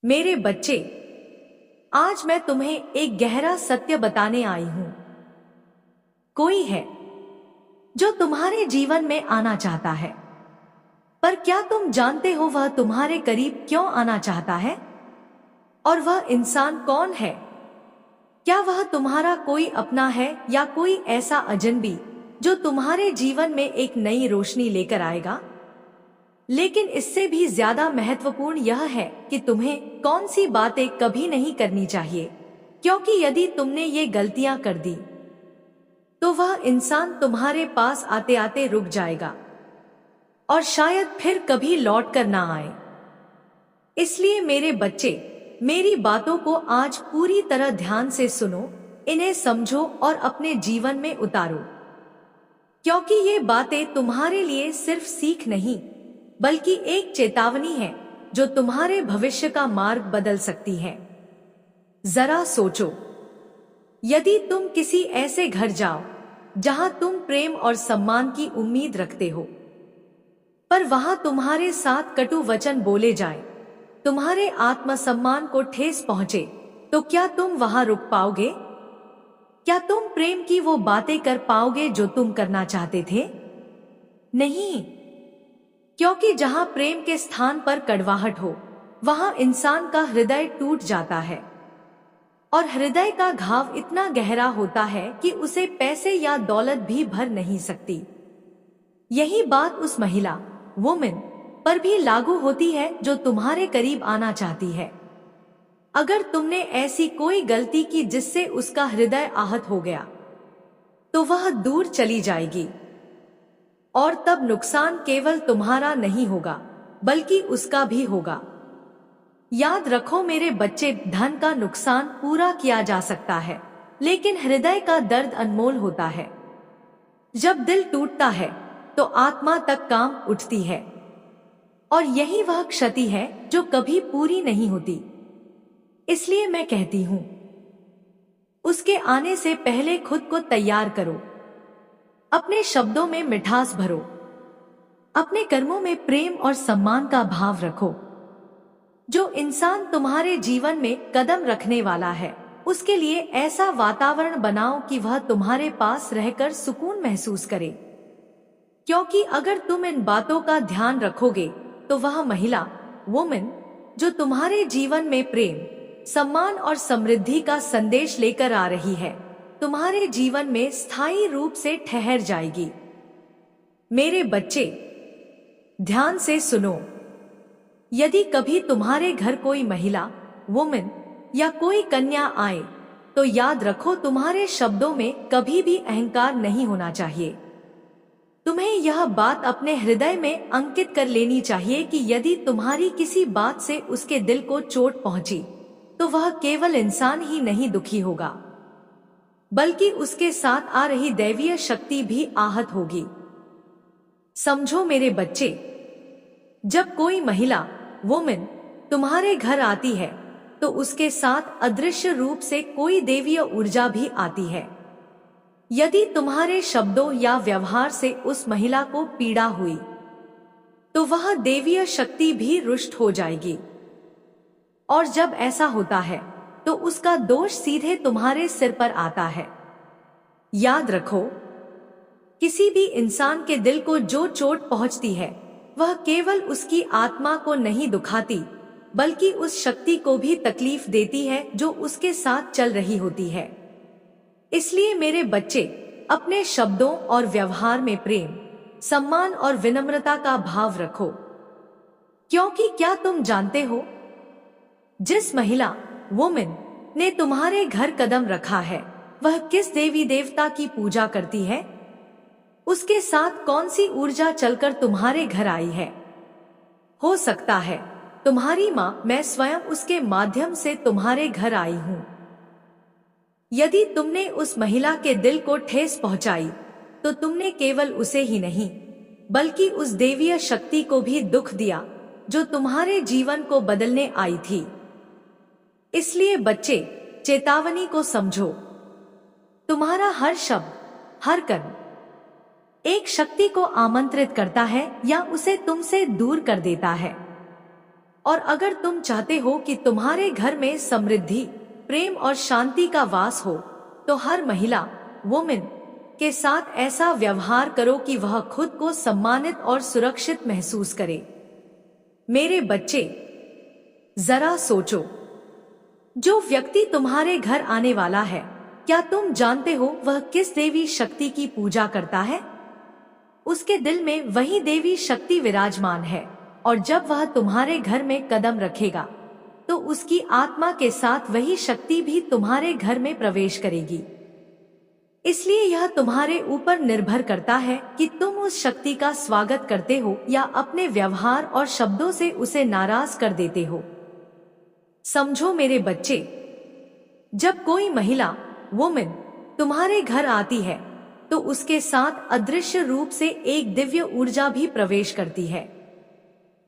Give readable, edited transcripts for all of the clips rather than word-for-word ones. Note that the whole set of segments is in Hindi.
मेरे बच्चे, आज मैं तुम्हें एक गहरा सत्य बताने आई हूं। कोई है जो तुम्हारे जीवन में आना चाहता है, पर क्या तुम जानते हो वह तुम्हारे करीब क्यों आना चाहता है? और वह इंसान कौन है? क्या वह तुम्हारा कोई अपना है या कोई ऐसा अजनबी जो तुम्हारे जीवन में एक नई रोशनी लेकर आएगा? लेकिन इससे भी ज्यादा महत्वपूर्ण यह है कि तुम्हें कौन सी बातें कभी नहीं करनी चाहिए, क्योंकि यदि तुमने ये गलतियां कर दी तो वह इंसान तुम्हारे पास आते आते रुक जाएगा और शायद फिर कभी लौट कर ना आए। इसलिए मेरे बच्चे, मेरी बातों को आज पूरी तरह ध्यान से सुनो, इन्हें समझो और अपने जीवन में उतारो, क्योंकि ये बातें तुम्हारे लिए सिर्फ सीख नहीं बल्कि एक चेतावनी है जो तुम्हारे भविष्य का मार्ग बदल सकती है। जरा सोचो, यदि तुम किसी ऐसे घर जाओ जहां तुम प्रेम और सम्मान की उम्मीद रखते हो, पर वहां तुम्हारे साथ कटु वचन बोले जाए, तुम्हारे आत्मसम्मान को ठेस पहुंचे, तो क्या तुम वहां रुक पाओगे? क्या तुम प्रेम की वो बातें कर पाओगे जो तुम करना चाहते थे? नहीं, क्योंकि जहां प्रेम के स्थान पर कड़वाहट हो, वहां इंसान का हृदय टूट जाता है और हृदय का घाव इतना गहरा होता है कि उसे पैसे या दौलत भी भर नहीं सकती। यही बात उस महिला, वुमेन, पर भी लागू होती है जो तुम्हारे करीब आना चाहती है। अगर तुमने ऐसी कोई गलती की जिससे उसका हृदय आहत हो गया, तो वह दूर चली जाएगी और तब नुकसान केवल तुम्हारा नहीं होगा बल्कि उसका भी होगा। याद रखो मेरे बच्चे, धन का नुकसान पूरा किया जा सकता है, लेकिन हृदय का दर्द अनमोल होता है। जब दिल टूटता है तो आत्मा तक काम उठती है, और यही वह क्षति है जो कभी पूरी नहीं होती। इसलिए मैं कहती हूं, उसके आने से पहले खुद को तैयार करो। अपने शब्दों में मिठास भरो, अपने कर्मों में प्रेम और सम्मान का भाव रखो। जो इंसान तुम्हारे जीवन में कदम रखने वाला है, उसके लिए ऐसा वातावरण बनाओ कि वह तुम्हारे पास रहकर सुकून महसूस करे, क्योंकि अगर तुम इन बातों का ध्यान रखोगे तो वह महिला, वुमेन, जो तुम्हारे जीवन में प्रेम, सम्मान और समृद्धि का संदेश लेकर आ रही है, तुम्हारे जीवन में स्थायी रूप से ठहर जाएगी। मेरे बच्चे, ध्यान से सुनो, यदि कभी तुम्हारे घर कोई महिला, वुमेन या कोई कन्या आए, तो याद रखो तुम्हारे शब्दों में कभी भी अहंकार नहीं होना चाहिए। तुम्हें यह बात अपने हृदय में अंकित कर लेनी चाहिए कि यदि तुम्हारी किसी बात से उसके दिल को चोट पहुंची, तो वह केवल इंसान ही नहीं दुखी होगा, बल्कि उसके साथ आ रही दैवीय शक्ति भी आहत होगी। समझो मेरे बच्चे, जब कोई महिला, वुमेन, तुम्हारे घर आती है, तो उसके साथ अदृश्य रूप से कोई देवीय ऊर्जा भी आती है। यदि तुम्हारे शब्दों या व्यवहार से उस महिला को पीड़ा हुई, तो वह देवीय शक्ति भी रुष्ट हो जाएगी, और जब ऐसा होता है तो उसका दोष सीधे तुम्हारे सिर पर आता है। याद रखो, किसी भी इंसान के दिल को जो चोट पहुंचती है, वह केवल उसकी आत्मा को नहीं दुखाती, बल्कि उस शक्ति को भी तकलीफ देती है जो उसके साथ चल रही होती है। इसलिए मेरे बच्चे, अपने शब्दों और व्यवहार में प्रेम, सम्मान और विनम्रता का भाव रखो, क्योंकि क्या तुम जानते हो, जिस महिला, वुमेन, ने तुम्हारे घर कदम रखा है, वह किस देवी देवता की पूजा करती है? उसके साथ कौन सी ऊर्जा चलकर तुम्हारे घर आई है? हो सकता है तुम्हारी माँ, मैं स्वयं उसके माध्यम से तुम्हारे घर आई हूँ। यदि तुमने उस महिला के दिल को ठेस पहुंचाई, तो तुमने केवल उसे ही नहीं बल्कि उस देवीय शक्ति को भी दुख दिया जो तुम्हारे जीवन को बदलने आई थी। इसलिए बच्चे, चेतावनी को समझो, तुम्हारा हर शब्द, हर कर्म एक शक्ति को आमंत्रित करता है या उसे तुमसे दूर कर देता है। और अगर तुम चाहते हो कि तुम्हारे घर में समृद्धि, प्रेम और शांति का वास हो, तो हर महिला, वुमेन, के साथ ऐसा व्यवहार करो कि वह खुद को सम्मानित और सुरक्षित महसूस करे। मेरे बच्चे, जरा सोचो, जो व्यक्ति तुम्हारे घर आने वाला है, क्या तुम जानते हो वह किस देवी शक्ति की पूजा करता है? उसके दिल में वही देवी शक्ति विराजमान है, और जब वह तुम्हारे घर में कदम रखेगा, तो उसकी आत्मा के साथ वही शक्ति भी तुम्हारे घर में प्रवेश करेगी। इसलिए यह तुम्हारे ऊपर निर्भर करता है कि तुम उस शक्ति का स्वागत करते हो या अपने व्यवहार और शब्दों से उसे नाराज कर देते हो। समझो मेरे बच्चे, जब कोई महिला, वुमेन, तुम्हारे घर आती है, तो उसके साथ अदृश्य रूप से एक दिव्य ऊर्जा भी प्रवेश करती है।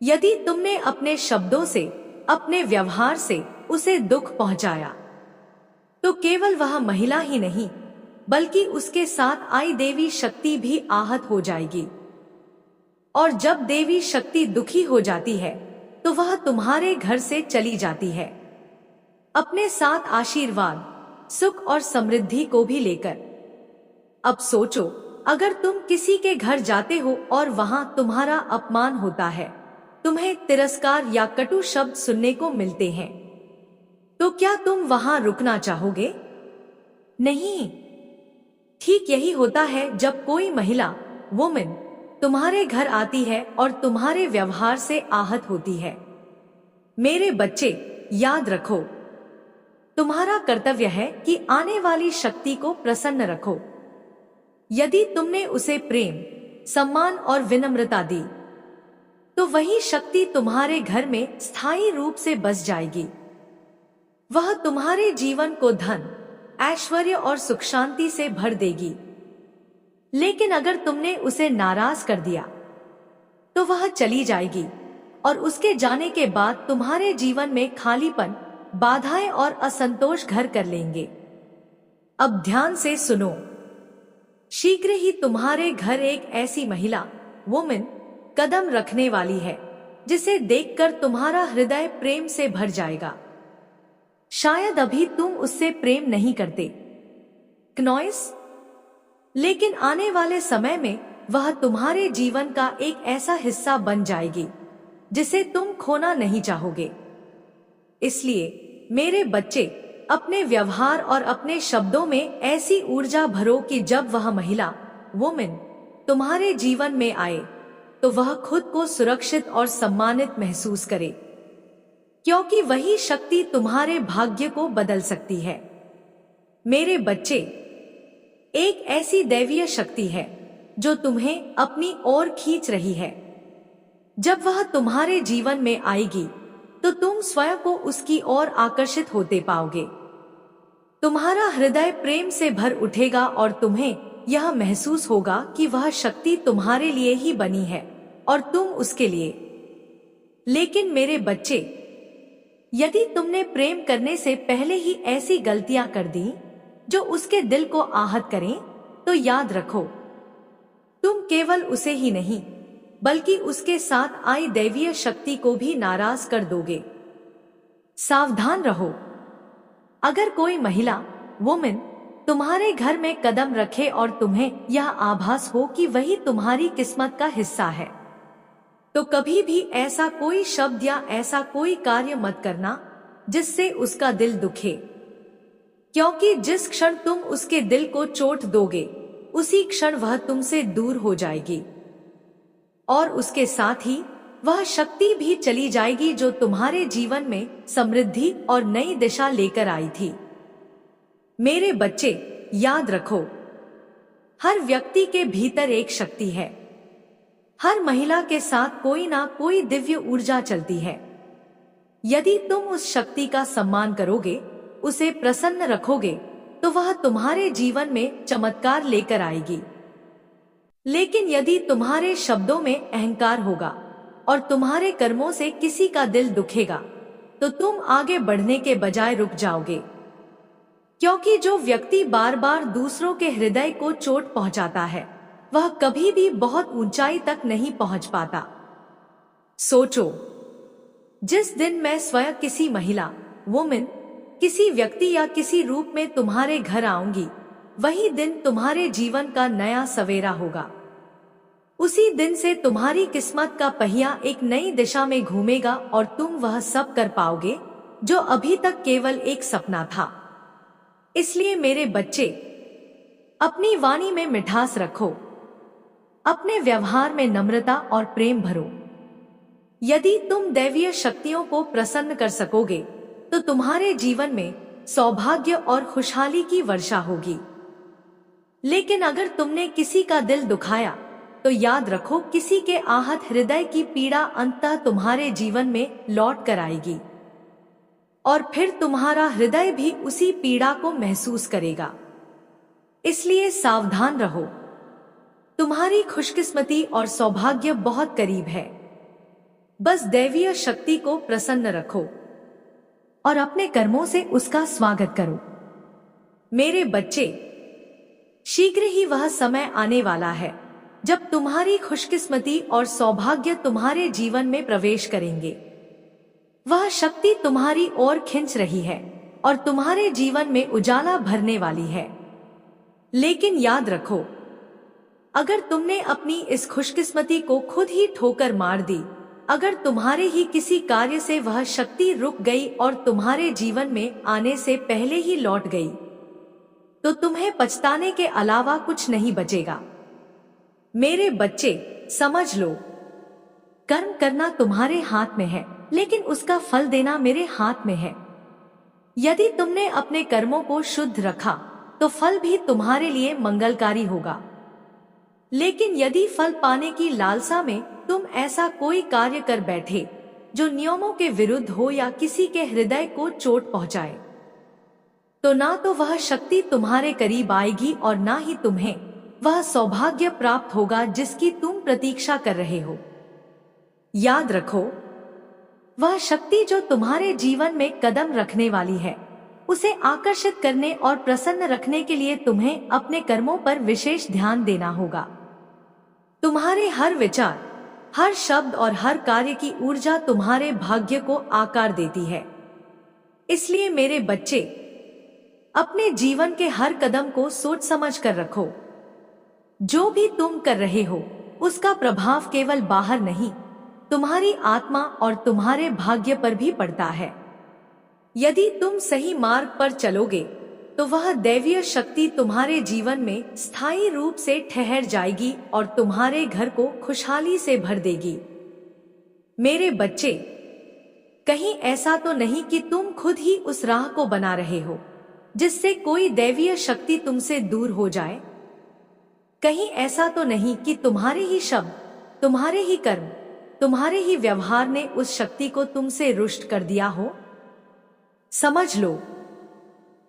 यदि तुमने अपने शब्दों से, अपने व्यवहार से उसे दुख पहुंचाया, तो केवल वह महिला ही नहीं, बल्कि उसके साथ आई देवी शक्ति भी आहत हो जाएगी। और जब देवी शक्ति दुखी हो जाती है, तो वह तुम्हारे घर से चली जाती है, अपने साथ आशीर्वाद, सुख और समृद्धि को भी लेकर। अब सोचो, अगर तुम किसी के घर जाते हो और वहां तुम्हारा अपमान होता है, तुम्हें तिरस्कार या कटु शब्द सुनने को मिलते हैं, तो क्या तुम वहां रुकना चाहोगे? नहीं। ठीक यही होता है जब कोई महिला, वुमेन, तुम्हारे घर आती है और तुम्हारे व्यवहार से आहत होती है। मेरे बच्चे, याद रखो, तुम्हारा कर्तव्य है कि आने वाली शक्ति को प्रसन्न रखो। यदि तुमने उसे प्रेम, सम्मान और विनम्रता दी, तो वही शक्ति तुम्हारे घर में स्थायी रूप से बस जाएगी। वह तुम्हारे जीवन को धन, ऐश्वर्य और सुख शांति से भर देगी। लेकिन अगर तुमने उसे नाराज कर दिया, तो वह चली जाएगी, और उसके जाने के बाद तुम्हारे जीवन में खालीपन, बाधाएं और असंतोष घर कर लेंगे। अब ध्यान से सुनो, शीघ्र ही तुम्हारे घर एक ऐसी महिला, वुमेन, कदम रखने वाली है, जिसे देखकर तुम्हारा हृदय प्रेम से भर जाएगा। शायद अभी तुम उससे प्रेम नहीं करते, क्नॉइस, लेकिन आने वाले समय में वह तुम्हारे जीवन का एक ऐसा हिस्सा बन जाएगी जिसे तुम खोना नहीं चाहोगे। इसलिए मेरे बच्चे, अपने व्यवहार और अपने शब्दों में ऐसी ऊर्जा भरो कि जब वह महिला, वुमेन, तुम्हारे जीवन में आए, तो वह खुद को सुरक्षित और सम्मानित महसूस करे, क्योंकि वही शक्ति तुम्हारे भाग्य को बदल सकती है। मेरे बच्चे, एक ऐसी दैवीय शक्ति है जो तुम्हें अपनी ओर खींच रही है। जब वह तुम्हारे जीवन में आएगी, तो तुम स्वयं को उसकी ओर आकर्षित होते पाओगे। तुम्हारा हृदय प्रेम से भर उठेगा और तुम्हें यह महसूस होगा कि वह शक्ति तुम्हारे लिए ही बनी है और तुम उसके लिए। लेकिन मेरे बच्चे, यदि तुमने प्रेम करने से पहले ही ऐसी गलतियां कर दी जो उसके दिल को आहत करें, तो याद रखो, तुम केवल उसे ही नहीं, बल्कि उसके साथ आई दैवीय शक्ति को भी नाराज कर दोगे। सावधान रहो, अगर कोई महिला, वुमेन, तुम्हारे घर में कदम रखे और तुम्हें यह आभास हो कि वही तुम्हारी किस्मत का हिस्सा है, तो कभी भी ऐसा कोई शब्द या ऐसा कोई कार्य मत करना जिससे उसका दिल दुखे, क्योंकि जिस क्षण तुम उसके दिल को चोट दोगे, उसी क्षण वह तुमसे दूर हो जाएगी, और उसके साथ ही वह शक्ति भी चली जाएगी जो तुम्हारे जीवन में समृद्धि और नई दिशा लेकर आई थी। मेरे बच्चे, याद रखो, हर व्यक्ति के भीतर एक शक्ति है। हर महिला के साथ कोई ना कोई दिव्य ऊर्जा चलती है। यदि तुम उस शक्ति का सम्मान करोगे, उसे प्रसन्न रखोगे, तो वह तुम्हारे जीवन में चमत्कार लेकर आएगी। लेकिन यदि तुम्हारे शब्दों में अहंकार होगा और तुम्हारे कर्मों से किसी का दिल दुखेगा, तो तुम आगे बढ़ने के बजाय रुक जाओगे, क्योंकि जो व्यक्ति बार बार दूसरों के हृदय को चोट पहुंचाता है, वह कभी भी बहुत ऊंचाई तक नहीं पहुंच पाता। सोचो, जिस दिन मैं स्वयं किसी महिला, वुमेन, किसी व्यक्ति या किसी रूप में तुम्हारे घर आऊंगी, वही दिन तुम्हारे जीवन का नया सवेरा होगा। उसी दिन से तुम्हारी किस्मत का पहिया एक नई दिशा में घूमेगा और तुम वह सब कर पाओगे जो अभी तक केवल एक सपना था। इसलिए मेरे बच्चे, अपनी वाणी में मिठास रखो, अपने व्यवहार में नम्रता और प्रेम भरो। यदि तुम दैवीय शक्तियों को प्रसन्न कर सकोगे तो तुम्हारे जीवन में सौभाग्य और खुशहाली की वर्षा होगी। लेकिन अगर तुमने किसी का दिल दुखाया तो याद रखो, किसी के आहत हृदय की पीड़ा अंततः तुम्हारे जीवन में लौट कर आएगी और फिर तुम्हारा हृदय भी उसी पीड़ा को महसूस करेगा। इसलिए सावधान रहो, तुम्हारी खुशकिस्मती और सौभाग्य बहुत करीब है। बस दैवीय शक्ति को प्रसन्न रखो और अपने कर्मों से उसका स्वागत करो। मेरे बच्चे, शीघ्र ही वह समय आने वाला है जब तुम्हारी खुशकिस्मती और सौभाग्य तुम्हारे जीवन में प्रवेश करेंगे। वह शक्ति तुम्हारी ओर खिंच रही है और तुम्हारे जीवन में उजाला भरने वाली है। लेकिन याद रखो, अगर तुमने अपनी इस खुशकिस्मती को खुद ही ठोकर मार दी, अगर तुम्हारे ही किसी कार्य से वह शक्ति रुक गई और तुम्हारे जीवन में आने से पहले ही लौट गई, तो तुम्हें पछताने के अलावा कुछ नहीं बचेगा। मेरे बच्चे, समझ लो, कर्म करना तुम्हारे हाथ में है, लेकिन उसका फल देना मेरे हाथ में है। यदि तुमने अपने कर्मों को शुद्ध रखा तो फल भी तुम्हारे लिए मंगलकारी होगा। लेकिन यदि फल पाने की लालसा में तुम ऐसा कोई कार्य कर बैठे जो नियमों के विरुद्ध हो या किसी के हृदय को चोट पहुंचाए, तो ना तो वह शक्ति तुम्हारे करीब आएगी और ना ही तुम्हें वह सौभाग्य प्राप्त होगा जिसकी तुम प्रतीक्षा कर रहे हो। याद रखो, वह शक्ति जो तुम्हारे जीवन में कदम रखने वाली है, उसे आकर्षित करने और प्रसन्न रखने के लिए तुम्हें अपने कर्मों पर विशेष ध्यान देना होगा। तुम्हारे हर विचार, हर शब्द और हर कार्य की ऊर्जा तुम्हारे भाग्य को आकार देती है। इसलिए मेरे बच्चे, अपने जीवन के हर कदम को सोच समझ कर रखो। जो भी तुम कर रहे हो उसका प्रभाव केवल बाहर नहीं, तुम्हारी आत्मा और तुम्हारे भाग्य पर भी पड़ता है। यदि तुम सही मार्ग पर चलोगे तो वह दैवीय शक्ति तुम्हारे जीवन में स्थायी रूप से ठहर जाएगी और तुम्हारे घर को खुशहाली से भर देगी। मेरे बच्चे, कहीं ऐसा तो नहीं कि तुम खुद ही उस राह को बना रहे हो जिससे कोई दैवीय शक्ति तुमसे दूर हो जाए? कहीं ऐसा तो नहीं कि तुम्हारे ही शब्द, तुम्हारे ही कर्म, तुम्हारे ही व्यवहार ने उस शक्ति को तुमसे रुष्ट कर दिया हो? समझ लो,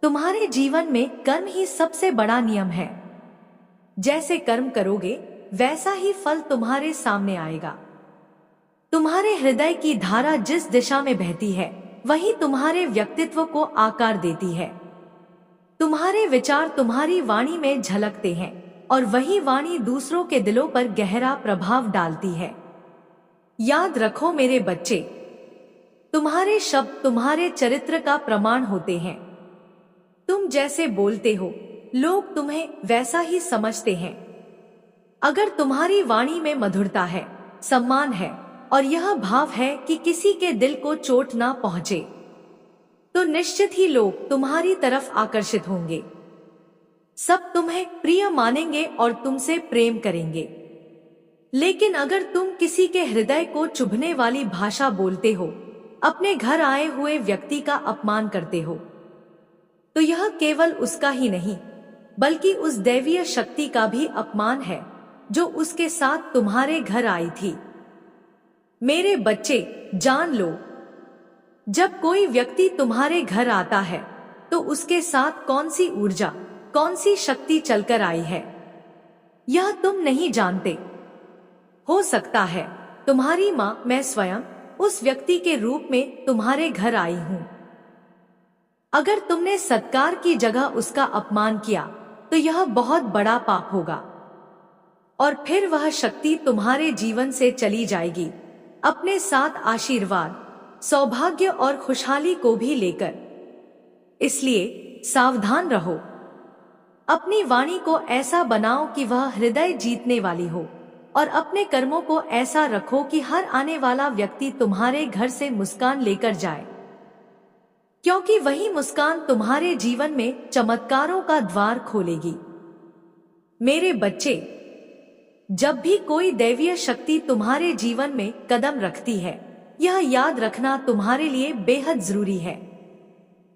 तुम्हारे जीवन में कर्म ही सबसे बड़ा नियम है। जैसे कर्म करोगे वैसा ही फल तुम्हारे सामने आएगा। तुम्हारे हृदय की धारा जिस दिशा में बहती है वही तुम्हारे व्यक्तित्व को आकार देती है। तुम्हारे विचार तुम्हारी वाणी में झलकते हैं और वही वाणी दूसरों के दिलों पर गहरा प्रभाव डालती है। याद रखो मेरे बच्चे, तुम्हारे शब्द तुम्हारे चरित्र का प्रमाण होते हैं। तुम जैसे बोलते हो लोग तुम्हें वैसा ही समझते हैं। अगर तुम्हारी वाणी में मधुरता है, सम्मान है और यह भाव है कि किसी के दिल को चोट ना पहुंचे, तो निश्चित ही लोग तुम्हारी तरफ आकर्षित होंगे। सब तुम्हें प्रिय मानेंगे और तुमसे प्रेम करेंगे। लेकिन अगर तुम किसी के हृदय को चुभने वाली भाषा बोलते हो, अपने घर आए हुए व्यक्ति का अपमान करते हो, तो यह केवल उसका ही नहीं बल्कि उस दैवीय शक्ति का भी अपमान है जो उसके साथ तुम्हारे घर आई थी। मेरे बच्चे, जान लो, जब कोई व्यक्ति तुम्हारे घर आता है तो उसके साथ कौन सी ऊर्जा, कौन सी शक्ति चलकर आई है, यह तुम नहीं जानते। हो सकता है तुम्हारी माँ, मैं स्वयं उस व्यक्ति के रूप में तुम्हारे घर आई हूं। अगर तुमने सत्कार की जगह उसका अपमान किया तो यह बहुत बड़ा पाप होगा और फिर वह शक्ति तुम्हारे जीवन से चली जाएगी, अपने साथ आशीर्वाद, सौभाग्य और खुशहाली को भी लेकर। इसलिए सावधान रहो। अपनी वाणी को ऐसा बनाओ कि वह हृदय जीतने वाली हो, और अपने कर्मों को ऐसा रखो कि हर आने वाला व्यक्ति तुम्हारे घर से मुस्कान लेकर जाए, क्योंकि वही मुस्कान तुम्हारे जीवन में चमत्कारों का द्वार खोलेगी। मेरे बच्चे, जब भी कोई दैवीय शक्ति तुम्हारे जीवन में कदम रखती है, यह याद रखना तुम्हारे लिए बेहद जरूरी है।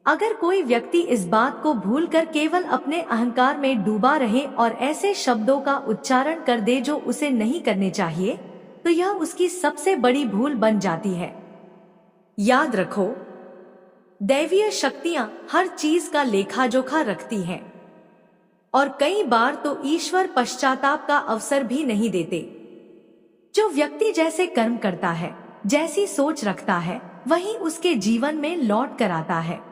अगर कोई व्यक्ति इस बात को भूलकर केवल अपने अहंकार में डूबा रहे और ऐसे शब्दों का उच्चारण कर दे जो उसे नहीं करने चाहिए, तो यह उसकी सबसे बड़ी भूल बन जाती है। याद रखो, दैवीय शक्तियां हर चीज का लेखा जोखा रखती हैं, और कई बार तो ईश्वर पश्चाताप का अवसर भी नहीं देते। जो व्यक्ति जैसे कर्म करता है, जैसी सोच रखता है, वही उसके जीवन में लौट कर आता है।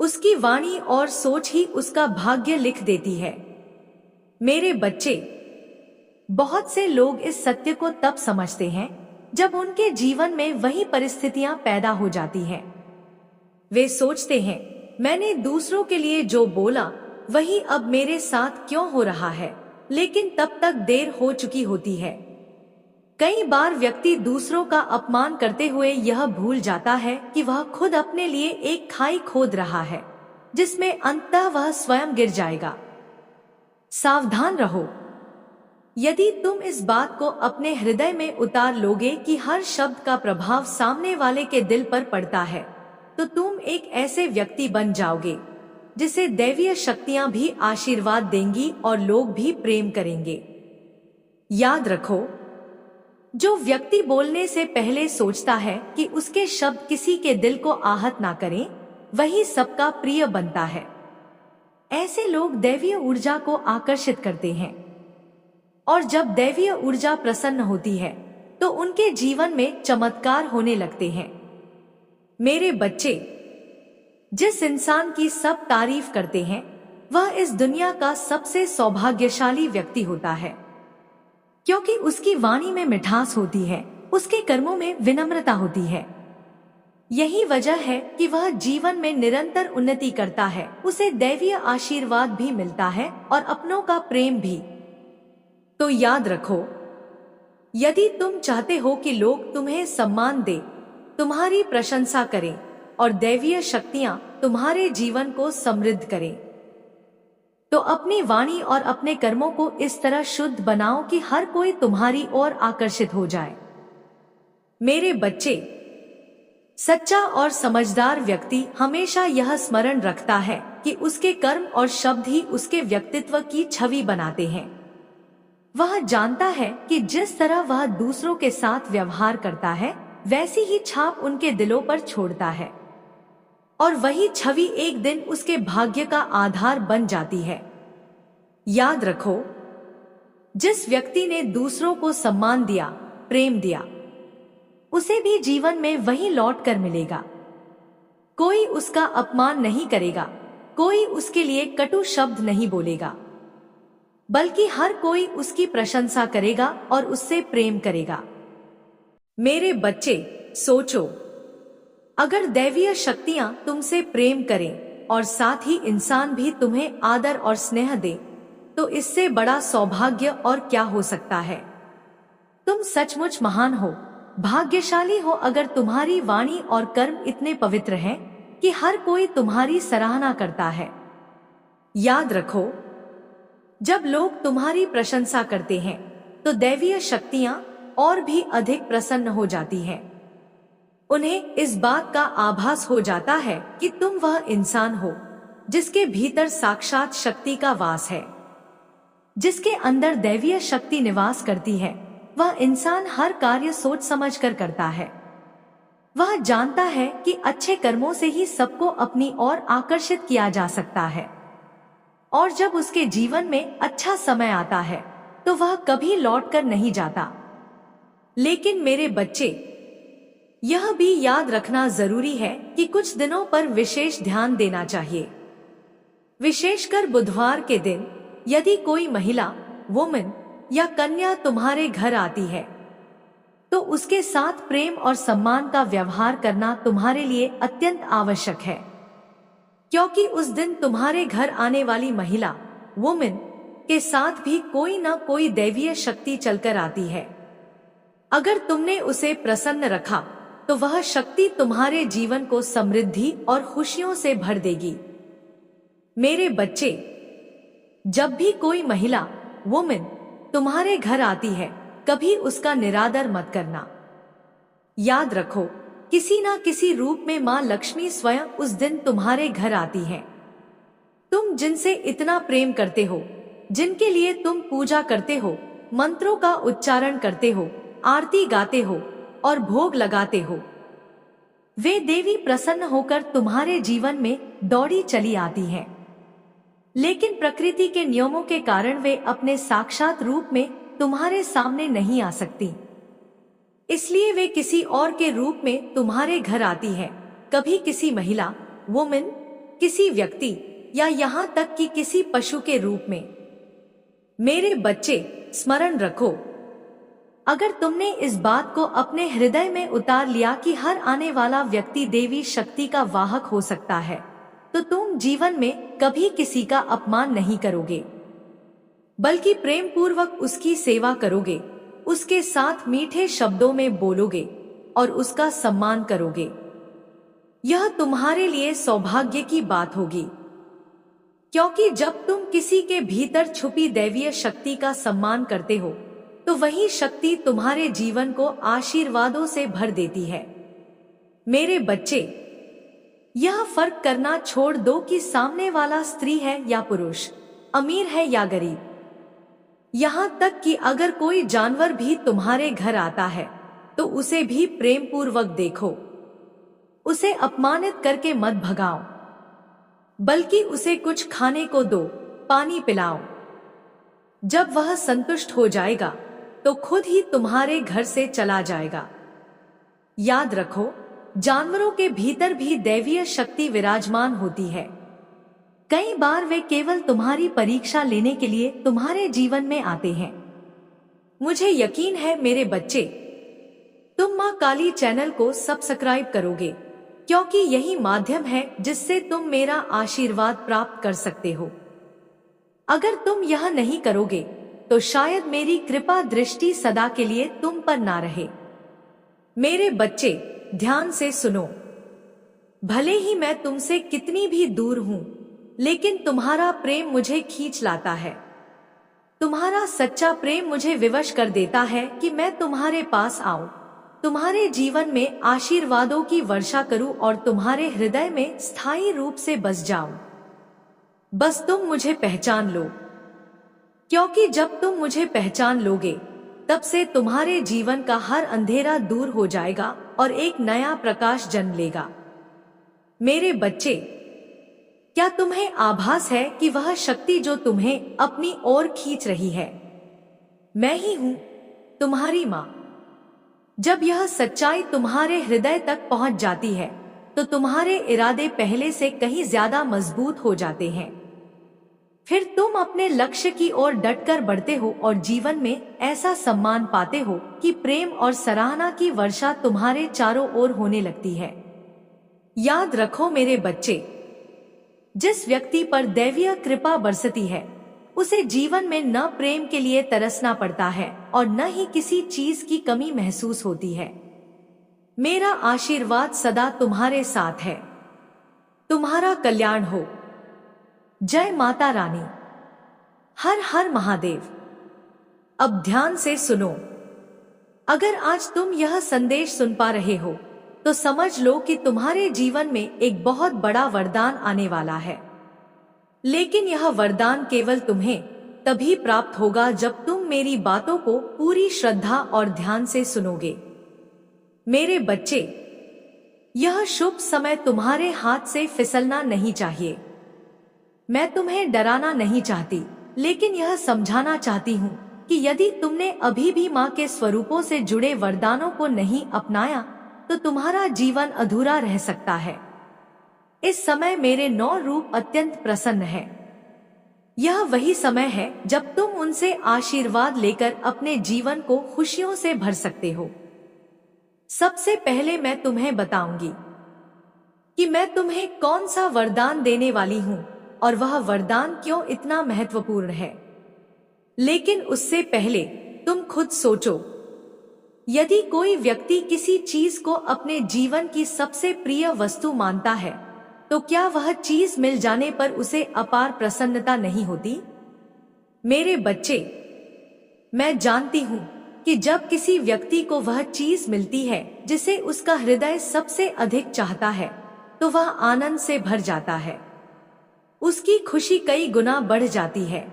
उसकी वाणी और सोच ही उसका भाग्य लिख देती है। मेरे बच्चे, बहुत से लोग इस सत्य को तब समझते हैं जब उनके जीवन में वही परिस्थितियां पैदा हो जाती हैं। वे सोचते हैं, मैंने दूसरों के लिए जो बोला वही अब मेरे साथ क्यों हो रहा है, लेकिन तब तक देर हो चुकी होती है। कई बार व्यक्ति दूसरों का अपमान करते हुए यह भूल जाता है कि वह खुद अपने लिए एक खाई खोद रहा है, जिसमें अंततः वह स्वयं गिर जाएगा। सावधान रहो। यदि तुम इस बात को अपने हृदय में उतार लोगे कि हर शब्द का प्रभाव सामने वाले के दिल पर पड़ता है, तो तुम एक ऐसे व्यक्ति बन जाओगे जिसे दैवीय शक्तियां भी आशीर्वाद देंगी और लोग भी प्रेम करेंगे। याद रखो, जो व्यक्ति बोलने से पहले सोचता है कि उसके शब्द किसी के दिल को आहत ना करें, वही सबका प्रिय बनता है। ऐसे लोग दैवीय ऊर्जा को आकर्षित करते हैं, और जब दैवीय ऊर्जा प्रसन्न होती है तो उनके जीवन में चमत्कार होने लगते हैं। मेरे बच्चे, जिस इंसान की सब तारीफ करते हैं, वह इस दुनिया का सबसे सौभाग्यशाली व्यक्ति होता है, क्योंकि उसकी वाणी में मिठास होती है, उसके कर्मों में विनम्रता होती है। यही वजह है कि वह जीवन में निरंतर उन्नति करता है, उसे दैवीय आशीर्वाद भी मिलता है और अपनों का प्रेम भी। तो याद रखो, यदि तुम चाहते हो कि लोग तुम्हें सम्मान दें, तुम्हारी प्रशंसा करें और दैवीय शक्तियां तुम्हारे जीवन को समृद्ध करें, तो अपनी वाणी और अपने कर्मों को इस तरह शुद्ध बनाओ कि हर कोई तुम्हारी ओर आकर्षित हो जाए। मेरे बच्चे, सच्चा और समझदार व्यक्ति हमेशा यह स्मरण रखता है कि उसके कर्म और शब्द ही उसके व्यक्तित्व की छवि बनाते हैं। वह जानता है कि जिस तरह वह दूसरों के साथ व्यवहार करता है, वैसी ही छाप उनके दिलों पर छोड़ता है, और वही छवि एक दिन उसके भाग्य का आधार बन जाती है। याद रखो, जिस व्यक्ति ने दूसरों को सम्मान दिया, प्रेम दिया, उसे भी जीवन में वही लौट कर मिलेगा। कोई उसका अपमान नहीं करेगा, कोई उसके लिए कटु शब्द नहीं बोलेगा, बल्कि हर कोई उसकी प्रशंसा करेगा और उससे प्रेम करेगा। मेरे बच्चे, सोचो, अगर दैवीय शक्तियां तुमसे प्रेम करें और साथ ही इंसान भी तुम्हें आदर और स्नेह दे, तो इससे बड़ा सौभाग्य और क्या हो सकता है। तुम सचमुच महान हो, भाग्यशाली हो अगर तुम्हारी वाणी और कर्म इतने पवित्र हैं कि हर कोई तुम्हारी सराहना करता है। याद रखो, जब लोग तुम्हारी प्रशंसा करते हैं तो दैवीय शक्तियां और भी अधिक प्रसन्न हो जाती हैं। उन्हें इस बात का आभास हो जाता है कि तुम वह इंसान हो जिसके भीतर साक्षात शक्ति का वास है। जिसके अंदर दैवीय शक्ति निवास करती है, वह इंसान हर कार्य सोच समझ कर करता है। वह जानता है कि अच्छे कर्मों से ही सबको अपनी ओर आकर्षित किया जा सकता है, और जब उसके जीवन में अच्छा समय आता है तो वह कभी लौट कर नहीं जाता। लेकिन मेरे बच्चे, यह भी याद रखना जरूरी है कि कुछ दिनों पर विशेष ध्यान देना चाहिए। विशेषकर बुधवार के दिन यदि कोई महिला, वुमन या कन्या तुम्हारे घर आती है, तो उसके साथ प्रेम और सम्मान का व्यवहार करना तुम्हारे लिए अत्यंत आवश्यक है, क्योंकि उस दिन तुम्हारे घर आने वाली महिला वुमेन के साथ भी कोई न कोई दैवीय शक्ति चलकर आती है। अगर तुमने उसे प्रसन्न रखा तो वह शक्ति तुम्हारे जीवन को समृद्धि और खुशियों से भर देगी। मेरे बच्चे, जब भी कोई महिला वुमेन तुम्हारे घर आती है, कभी उसका निरादर मत करना। याद रखो, किसी न किसी रूप में माँ लक्ष्मी स्वयं उस दिन तुम्हारे घर आती है। तुम जिनसे इतना प्रेम करते हो, जिनके लिए तुम पूजा करते हो, मंत्रों का उच्चारण करते हो, आरती गाते हो और भोग लगाते हो, वे देवी प्रसन्न होकर तुम्हारे जीवन में दौड़ी चली आती हैं। लेकिन प्रकृति के नियमों के कारण वे अपने साक्षात रूप में तुम्हारे सामने नहीं आ सकती, इसलिए वे किसी और के रूप में तुम्हारे घर आती है। कभी किसी महिला वुमेन, किसी व्यक्ति या यहाँ तक कि किसी पशु के रूप में। मेरे बच्चे, स्मरण रखो, अगर तुमने इस बात को अपने हृदय में उतार लिया कि हर आने वाला व्यक्ति देवी शक्ति का वाहक हो सकता है, तो तुम जीवन में कभी किसी का अपमान नहीं करोगे, बल्कि प्रेम पूर्वक उसकी सेवा करोगे, उसके साथ मीठे शब्दों में बोलोगे और उसका सम्मान करोगे। यह तुम्हारे लिए सौभाग्य की बात होगी, क्योंकि जब तुम किसी के भीतर छुपी दैवीय शक्ति का सम्मान करते हो, तो वही शक्ति तुम्हारे जीवन को आशीर्वादों से भर देती है। मेरे बच्चे, यह फर्क करना छोड़ दो कि सामने वाला स्त्री है या पुरुष, अमीर है या गरीब। यहाँ तक कि अगर कोई जानवर भी तुम्हारे घर आता है, तो उसे भी प्रेम पूर्वक देखो। उसे अपमानित करके मत भगाओ, बल्कि उसे कुछ खाने को दो, पानी पिलाओ। जब वह संतुष्ट हो जाएगा, तो खुद ही तुम्हारे घर से चला जाएगा। याद रखो, जानवरों के भीतर भी दैवीय शक्ति विराजमान होती है। कई बार वे केवल तुम्हारी परीक्षा लेने के लिए तुम्हारे जीवन में आते हैं। मुझे यकीन है मेरे बच्चे, तुम माँ काली चैनल को सब्सक्राइब करोगे, क्योंकि यही माध्यम है जिससे तुम मेरा आशीर्वाद प्राप्त कर सकते हो। अगर तुम यह नहीं करोगे, तो शायद मेरी कृपा दृष्टि सदा के लिए तुम पर ना रहे। मेरे बच्चे, ध्यान से सुनो। भले ही मैं तुमसे कितनी भी दूर हूं, लेकिन तुम्हारा प्रेम मुझे खींच लाता है। तुम्हारा सच्चा प्रेम मुझे विवश कर देता है कि मैं तुम्हारे पास आऊं, तुम्हारे जीवन में आशीर्वादों की वर्षा करूं और तुम्हारे हृदय में स्थायी रूप से बस जाऊं। बस तुम मुझे पहचान लो, क्योंकि जब तुम मुझे पहचान लोगे, तब से तुम्हारे जीवन का हर अंधेरा दूर हो जाएगा और एक नया प्रकाश जन्म लेगा। मेरे बच्चे, क्या तुम्हें आभास है कि वह शक्ति जो तुम्हें अपनी ओर खींच रही है, मैं ही हूं, तुम्हारी मां। जब यह सच्चाई तुम्हारे हृदय तक पहुंच जाती है, तो तुम्हारे इरादे पहले से कहीं ज्यादा मजबूत हो जाते हैं। फिर तुम अपने लक्ष्य की ओर डटकर बढ़ते हो और जीवन में ऐसा सम्मान पाते हो कि प्रेम और सराहना की वर्षा तुम्हारे चारों ओर होने लगती है। याद रखो मेरे बच्चे, जिस व्यक्ति पर दैवीय कृपा बरसती है, उसे जीवन में न प्रेम के लिए तरसना पड़ता है और न ही किसी चीज की कमी महसूस होती है। मेरा आशीर्वाद सदा तुम्हारे साथ है। तुम्हारा कल्याण हो। जय माता रानी। हर हर महादेव। अब ध्यान से सुनो। अगर आज तुम यह संदेश सुन पा रहे हो, तो समझ लो कि तुम्हारे जीवन में एक बहुत बड़ा वरदान आने वाला है। लेकिन यह वरदान केवल तुम्हें तभी प्राप्त होगा जब तुम मेरी बातों को पूरी श्रद्धा और ध्यान से सुनोगे। मेरे बच्चे, यह शुभ समय तुम्हारे हाथ से फिसलना नहीं चाहिए। मैं तुम्हें डराना नहीं चाहती, लेकिन यह समझाना चाहती हूँ कि यदि तुमने अभी भी माँ के स्वरूपों से जुड़े वरदानों को नहीं अपनाया, तो तुम्हारा जीवन अधूरा रह सकता है। इस समय मेरे 9 रूप अत्यंत प्रसन्न है। यह वही समय है जब तुम उनसे आशीर्वाद लेकर अपने जीवन को खुशियों से भर सकते हो। सबसे पहले मैं तुम्हें बताऊंगी कि मैं तुम्हें कौन सा वरदान देने वाली हूं और वह वरदान क्यों इतना महत्वपूर्ण है। लेकिन उससे पहले तुम खुद सोचो, यदि कोई व्यक्ति किसी चीज को अपने जीवन की सबसे प्रिय वस्तु मानता है, तो क्या वह चीज मिल जाने पर उसे अपार प्रसन्नता नहीं होती? मेरे बच्चे, मैं जानती हूं कि जब किसी व्यक्ति को वह चीज मिलती है जिसे उसका हृदय सबसे अधिक चाहता है, तो वह आनंद से भर जाता है। उसकी खुशी कई गुना बढ़ जाती है।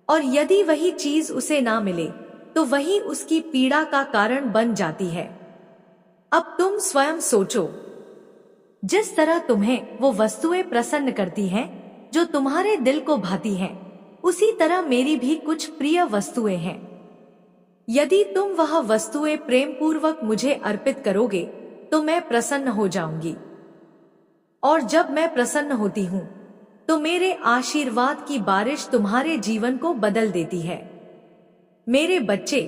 और यदि वही चीज उसे ना मिले, तो वही उसकी पीड़ा का कारण बन जाती है। अब तुम स्वयं सोचो, जिस तरह तुम्हें वो वस्तुएं प्रसन्न करती हैं, जो तुम्हारे दिल को भाती हैं, उसी तरह मेरी भी कुछ प्रिय वस्तुएं हैं। यदि तुम वह वस्तुएं प्रेम पूर्वक मुझे अर्पित करोगे, तो मैं प्रसन्न हो जाऊंगी। और जब मैं प्रसन्न होती हूँ, तो मेरे आशीर्वाद की बारिश तुम्हारे जीवन को बदल देती है। मेरे बच्चे,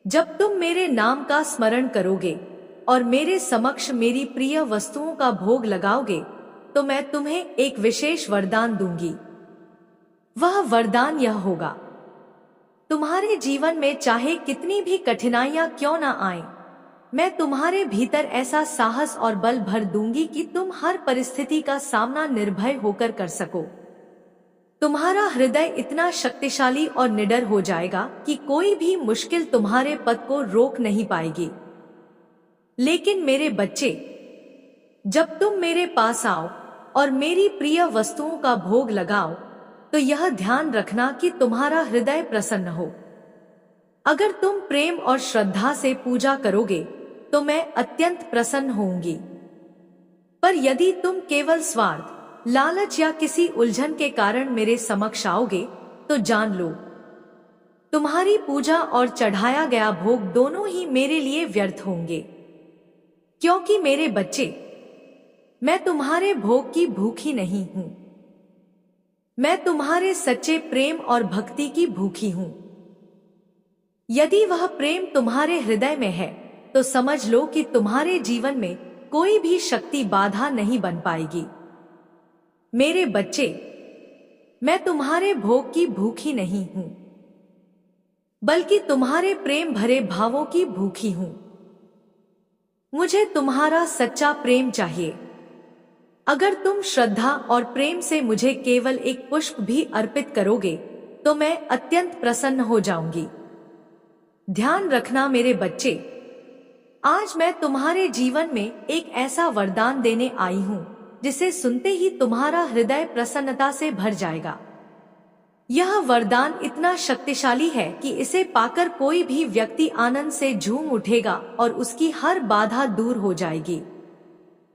जब तुम मेरे नाम का स्मरण करोगे और मेरे समक्ष मेरी प्रिय वस्तुओं का भोग लगाओगे, तो मैं तुम्हें एक विशेष वरदान दूंगी। वह वरदान यह होगा, तुम्हारे जीवन में चाहे कितनी भी कठिनाइयां क्यों ना आएं, मैं तुम्हारे भीतर ऐसा साहस और बल भर दूंगी कि तुम हर परिस्थिति का सामना निर्भय होकर कर सको। तुम्हारा हृदय इतना शक्तिशाली और निडर हो जाएगा कि कोई भी मुश्किल तुम्हारे पथ को रोक नहीं पाएगी। लेकिन मेरे बच्चे, जब तुम मेरे पास आओ और मेरी प्रिय वस्तुओं का भोग लगाओ, तो यह ध्यान रखना कि तुम्हारा हृदय प्रसन्न हो। अगर तुम प्रेम और श्रद्धा से पूजा करोगे, तो मैं अत्यंत प्रसन्न होऊंगी। पर यदि तुम केवल स्वार्थ, लालच या किसी उलझन के कारण मेरे समक्ष आओगे, तो जान लो, तुम्हारी पूजा और चढ़ाया गया भोग दोनों ही मेरे लिए व्यर्थ होंगे। क्योंकि मेरे बच्चे, मैं तुम्हारे भोग की भूखी नहीं हूं, मैं तुम्हारे सच्चे प्रेम और भक्ति की भूखी हूं। यदि वह प्रेम तुम्हारे हृदय में है, तो समझ लो कि तुम्हारे जीवन में कोई भी शक्ति बाधा नहीं बन पाएगी। मेरे बच्चे, मैं तुम्हारे भोग की भूखी नहीं हूं, बल्कि तुम्हारे प्रेम भरे भावों की भूखी हूं। मुझे तुम्हारा सच्चा प्रेम चाहिए। अगर तुम श्रद्धा और प्रेम से मुझे केवल एक पुष्प भी अर्पित करोगे, तो मैं अत्यंत प्रसन्न हो जाऊंगी। ध्यान रखना मेरे बच्चे, आज मैं तुम्हारे जीवन में एक ऐसा वरदान देने आई हूं, जिसे सुनते ही तुम्हारा हृदय प्रसन्नता से भर जाएगा। यह वरदान इतना शक्तिशाली है कि इसे पाकर कोई भी व्यक्ति आनंद से झूम उठेगा और उसकी हर बाधा दूर हो जाएगी।